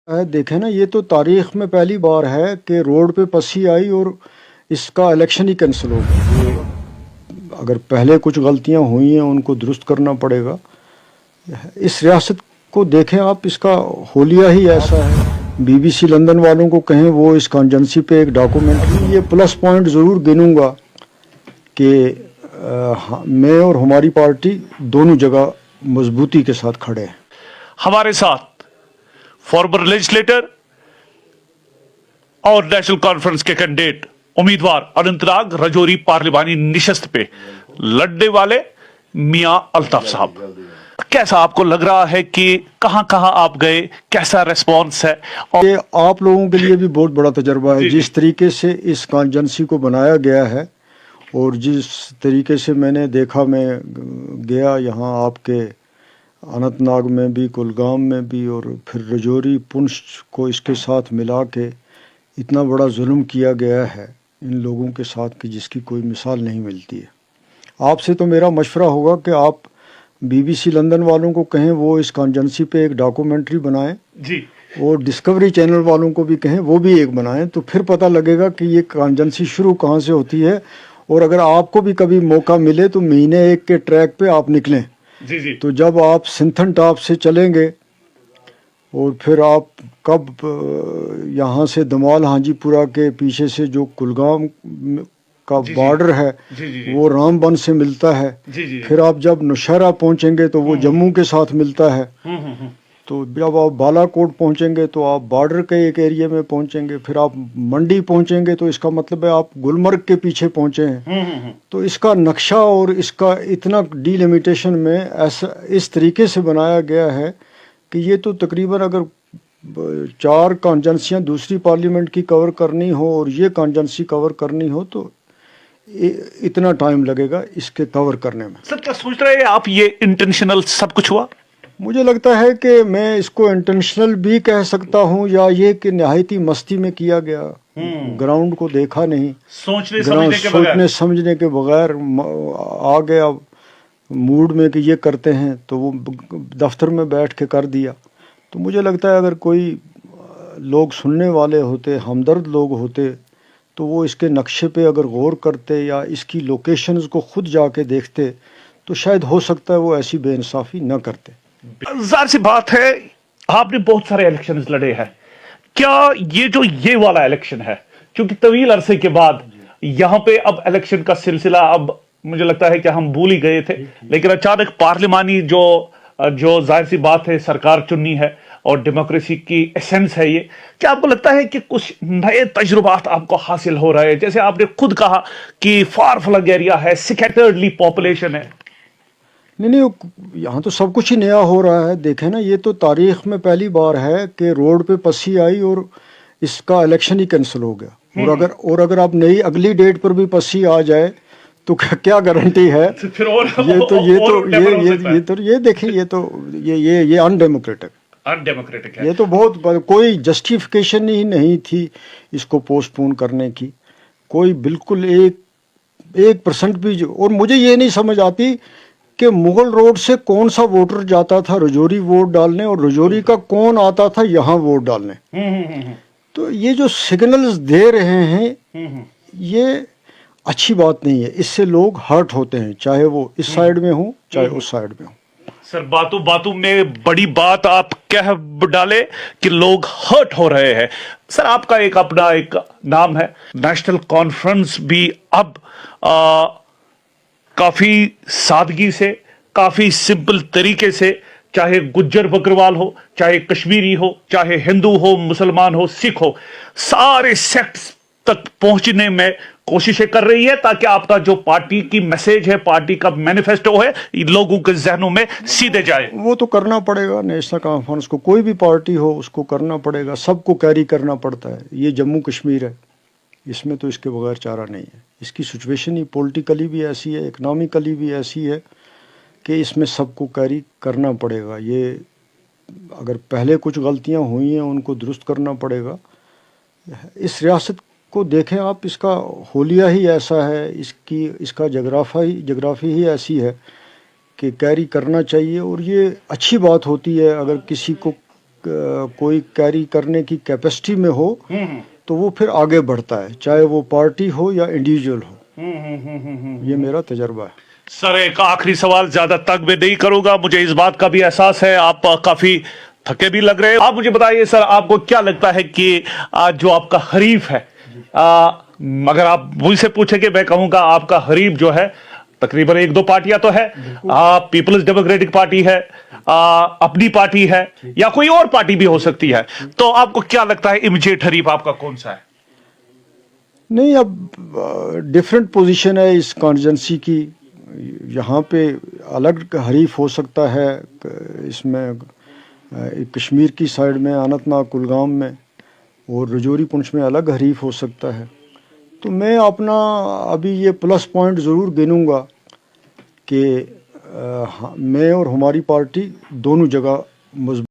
دیکھیں نا، یہ تو تاریخ میں پہلی بار ہے کہ روڈ پہ پسی آئی اور اس کا الیکشن ہی کینسل ہو گیا۔ اگر پہلے کچھ غلطیاں ہوئی ہیں ان کو درست کرنا پڑے گا۔ اس ریاست کو دیکھیں آپ، اس کا حولیہ ہی ایسا ہے۔ بی بی سی لندن والوں کو کہیں وہ اس کانجنسی پہ ایک ڈاکومنٹری، یہ پلس پوائنٹ ضرور گنوں گا کہ میں اور ہماری پارٹی دونوں جگہ مضبوطی کے ساتھ کھڑے ہیں۔ ہمارے ساتھ فارمر لیجسلیٹر اور نیشنل کانفرنس کے کینڈیڈیٹ امیدوار اننت ناگ رجوری پارلیمانی نشست پہ لڑنے والے میاں الطاف صاحب، کیسا آپ کو لگ رہا ہے کہ کہاں کہاں آپ گئے، کیسا ریسپانس ہے؟ اور یہ آپ لوگوں کے لیے بھی بہت بڑا تجربہ ہے جس طریقے سے اس کانجنسی کو بنایا گیا ہے، اور جس طریقے سے میں نے دیکھا، میں گیا یہاں آپ کے اننت ناگ میں بھی، کلگام میں بھی، اور پھر رجوری پنچ کو اس کے ساتھ ملا کے اتنا بڑا ظلم کیا گیا ہے ان لوگوں کے ساتھ کہ جس کی کوئی مثال نہیں ملتی ہے۔ آپ سے تو میرا مشورہ ہوگا کہ آپ بی بی سی لندن والوں کو کہیں وہ اس کانجنسی پہ ایک ڈاکومنٹری بنائیں، جی، اور ڈسکوری چینل والوں کو بھی کہیں وہ بھی ایک بنائیں، تو پھر پتہ لگے گا کہ یہ کانجنسی شروع کہاں سے ہوتی ہے۔ اور اگر آپ کو بھی کبھی موقع ملے تو مہینے ایک کے ٹریک پہ آپ نکلیں، جی جی، تو جب آپ سنتھن ٹاپ سے چلیں گے اور پھر آپ کب یہاں سے دمال ہانجی پورہ کے پیچھے سے جو کلگام کا بارڈر ہے وہ رام بن سے ملتا ہے، پھر آپ جب نوشہرہ پہنچیں گے تو وہ جموں کے ساتھ ملتا ہے، تو جب آپ بالا کوٹ پہنچیں گے تو آپ بارڈر کے ایک ایریے میں پہنچیں گے، پھر آپ منڈی پہنچیں گے تو اس کا مطلب ہے آپ گلمرگ کے پیچھے پہنچے ہیں۔ تو اس کا نقشہ اور اس کا اتنا ڈی لیمیٹیشن میں ایسا اس طریقے سے بنایا گیا ہے کہ یہ تو تقریباً اگر 4 کانجنسیاں دوسری پارلیمنٹ کی کور کرنی ہو اور یہ کانجنسی کور کرنی ہو تو اتنا ٹائم لگے گا اس کے کور کرنے میں۔ سر کیا سوچ رہے ہیں آپ، یہ انٹینشنل سب کچھ ہوا؟ مجھے لگتا ہے کہ میں اس کو انٹینشنل بھی کہہ سکتا ہوں، یا یہ کہ نہایتی مستی میں کیا گیا، گراؤنڈ کو دیکھا نہیں، سوچنے سمجھنے کے بغیر آ گیا موڈ میں کہ یہ کرتے ہیں تو وہ دفتر میں بیٹھ کے کر دیا۔ تو مجھے لگتا ہے اگر کوئی لوگ سننے والے ہوتے، ہمدرد لوگ ہوتے، تو وہ اس کے نقشے پہ اگر غور کرتے یا اس کی لوکیشنز کو خود جا کے دیکھتے تو شاید ہو سکتا ہے وہ ایسی بے انصافی نہ کرتے۔ ظاہر سی بات ہے، آپ نے بہت سارے الیکشنز لڑے ہیں، کیا یہ والا الیکشن ہے چونکہ طویل عرصے کے بعد یہاں پہ اب الیکشن کا سلسلہ، اب مجھے لگتا ہے کہ ہم بھول ہی گئے تھے، لیکن اچانک پارلیمانی جو ظاہر سی بات ہے سرکار چننی ہے اور ڈیموکریسی کی ایسنس ہے، یہ کیا آپ کو لگتا ہے کہ کچھ نئے تجربات آپ کو حاصل ہو رہے ہیں؟ جیسے آپ نے خود کہا کہ فار فلنگ ایریا ہے، سکیٹرڈلی پاپولیشن ہے۔ نہیں، یہاں تو سب کچھ ہی نیا ہو رہا ہے۔ دیکھیں نا، یہ تو تاریخ میں پہلی بار ہے کہ روڈ پہ پسی آئی اور اس کا الیکشن ہی کینسل ہو گیا، اور اگر اب نئی اگلی ڈیٹ پر بھی پسی آ جائے تو کیا گارنٹی ہے؟ یہ دیکھیں، یہ ان ڈیموکریٹک ہے۔ یہ تو بہت کوئی جسٹیفیکیشن ہی نہیں تھی اس کو پوسٹ پون کرنے کی، کوئی بالکل 1% بھی۔ اور مجھے یہ نہیں سمجھ آتی کہ مغل روڈ سے کون سا ووٹر جاتا تھا رجوری ووٹ ڈالنے اور رجوری کا کون آتا تھا یہاں ووٹ ڈالنے۔ تو یہ جو سگنلز دے رہے ہیں یہ اچھی بات نہیں ہے، اس سے لوگ ہرٹ ہوتے ہیں، چاہے وہ اس سائیڈ میں ہوں چاہے اس سائیڈ میں ہوں۔ سر باتوں میں بڑی بات آپ کہہ ڈالے کہ لوگ ہرٹ ہو رہے ہیں۔ سر آپ کا اپنا ایک نام ہے، نیشنل کانفرنس بھی اب کافی سادگی سے، کافی سمپل طریقے سے، چاہے گجر بکروال ہو، چاہے کشمیری ہو، چاہے ہندو ہو، مسلمان ہو، سکھ ہو، سارے سیکٹس تک پہنچنے میں کوششیں کر رہی ہے تاکہ آپ کا جو پارٹی کی میسج ہے، پارٹی کا مینیفیسٹو ہے، لوگوں کے ذہنوں میں سیدھے جائے۔ وہ تو کرنا پڑے گا، نیشنل کانفرنس کو کوئی بھی پارٹی ہو اس کو کرنا پڑے گا، سب کو کیری کرنا پڑتا ہے۔ یہ جموں کشمیر ہے، اس میں تو اس کے بغیر چارہ نہیں ہے۔ اس کی سچویشن ہی پولیٹیکلی بھی ایسی ہے، اکنامکلی بھی ایسی ہے کہ اس میں سب کو کیری کرنا پڑے گا۔ یہ اگر پہلے کچھ غلطیاں ہوئی ہیں ان کو درست کرنا پڑے گا۔ اس ریاست کو دیکھیں آپ، اس کا حولیہ ہی ایسا ہے، اس کا جغرافی ہی ایسی ہے کہ کیری کرنا چاہیے، اور یہ اچھی بات ہوتی ہے اگر کسی کو کوئی کیری کرنے کی کیپیسٹی میں ہو تو وہ پھر آگے بڑھتا ہے، چاہے وہ پارٹی ہو یا انڈیویجول ہو. یہ میرا تجربہ ہے. سر ایک آخری سوال، زیادہ تک میں نہیں کروں گا، مجھے اس بات کا بھی احساس ہے آپ کافی تھکے بھی لگ رہے ہیں. آپ مجھے بتائیے سر، آپ کو کیا لگتا ہے کہ جو آپ کا حریف ہے، اگر آپ مجھ سے پوچھیں کہ میں کہوں گا آپ کا حریف جو ہے تقریباً 1-2 پارٹیاں تو ہے، پیپلز ڈیموکریٹک پارٹی ہے، اپنی پارٹی ہے، یا کوئی اور پارٹی بھی ہو سکتی ہے، تو آپ کو کیا لگتا ہے امیجیٹ حریف آپ کا کون سا ہے؟ نہیں، اب ڈفرینٹ پوزیشن ہے اس کانسٹیچوئنسی کی. یہاں پہ الگ حریف ہو سکتا ہے، اس میں کشمیر کی سائڈ میں اننت ناگ کلگام میں، اور رجوری پونچھ میں الگ حریف ہو سکتا ہے. تو میں اپنا ابھی یہ پلس پوائنٹ ضرور گنوں گا کہ میں اور ہماری پارٹی دونوں جگہ مضبوط